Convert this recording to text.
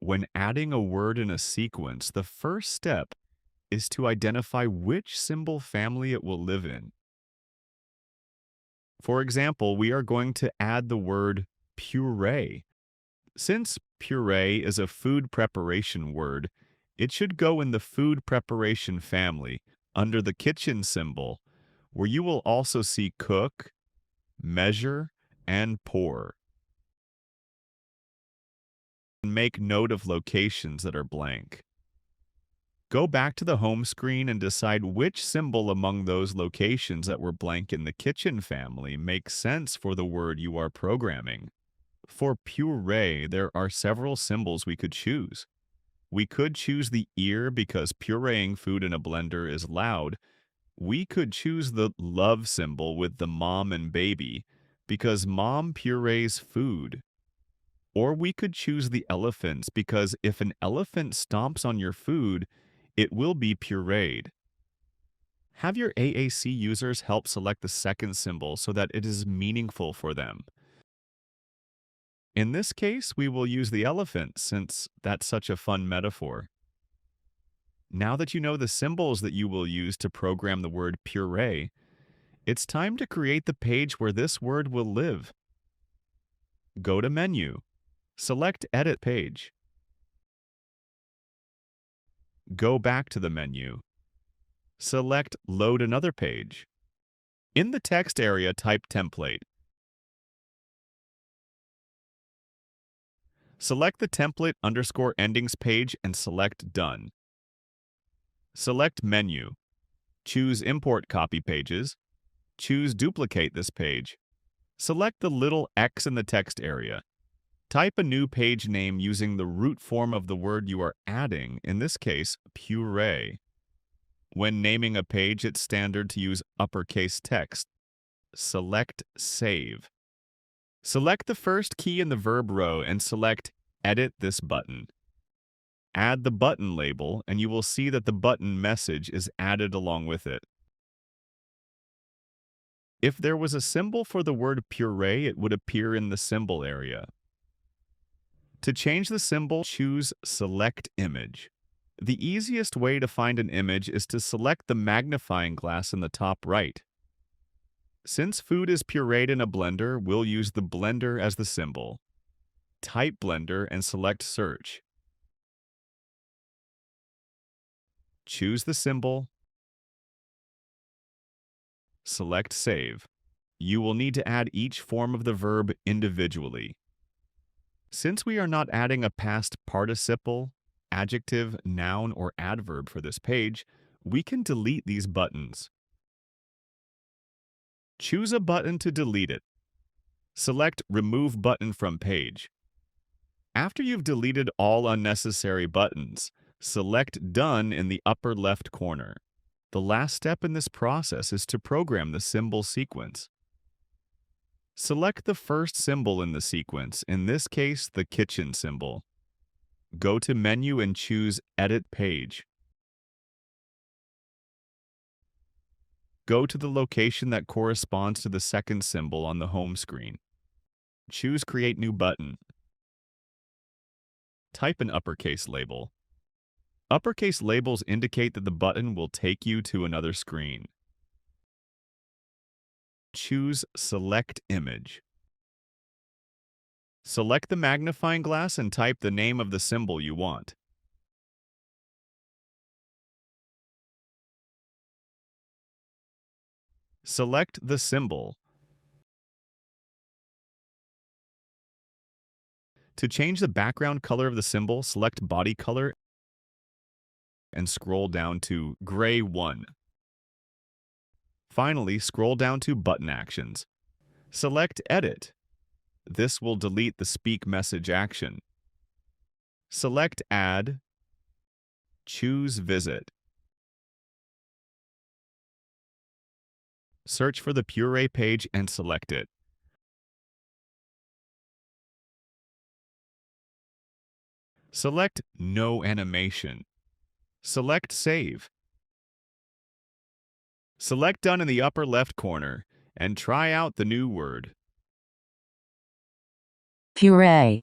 When adding a word in a sequence, the first step is to identify which symbol family it will live in. For example, we are going to add the word puree. Since puree is a food preparation word, it should go in the food preparation family under the kitchen symbol, where you will also see cook, measure, and pour. Make note of locations that are blank. Go back to the home screen and decide which symbol among those locations that were blank in the kitchen family makes sense for the word you are programming. For puree, there are several symbols we could choose. We could choose the ear because pureeing food in a blender is loud. We could choose the love symbol with the mom and baby because mom purees food. Or we could choose the elephants because if an elephant stomps on your food, it will be pureed. Have your AAC users help select the second symbol so that it is meaningful for them. In this case, we will use the elephant since that's such a fun metaphor. Now that you know the symbols that you will use to program the word puree, it's time to create the page where this word will live. Go to Menu. Select Edit Page. Go back to the menu. Select Load Another Page. In the text area, type Template. Select the template _ endings page and select Done. Select Menu. Choose Import Copy Pages. Choose Duplicate this page. Select the little X in the text area. Type a new page name using the root form of the word you are adding, in this case, puree. When naming a page, it's standard to use uppercase text. Select Save. Select the first key in the verb row and select Edit this button. Add the button label, and you will see that the button message is added along with it. If there was a symbol for the word puree, it would appear in the symbol area. To change the symbol, choose Select Image. The easiest way to find an image is to select the magnifying glass in the top right. Since food is pureed in a blender, we'll use the blender as the symbol. Type blender and select Search. Choose the symbol. Select Save. You will need to add each form of the verb individually. Since we are not adding a past participle, adjective, noun, or adverb for this page, we can delete these buttons. Choose a button to delete it. Select Remove Button from Page. After you've deleted all unnecessary buttons, select Done in the upper left corner. The last step in this process is to program the symbol sequence. Select the first symbol in the sequence, in this case, the kitchen symbol. Go to Menu and choose Edit Page. Go to the location that corresponds to the second symbol on the home screen. Choose Create New Button. Type an uppercase label. Uppercase labels indicate that the button will take you to another screen. Choose Select Image. Select the magnifying glass and type the name of the symbol you want. Select the symbol. To change the background color of the symbol, select Body Color and scroll down to Gray 1. Finally, scroll down to Button Actions. Select Edit. This will delete the Speak Message action. Select Add. Choose Visit. Search for the Puree page and select it. Select No Animation. Select Save. Select Done in the upper left corner and try out the new word. Puree.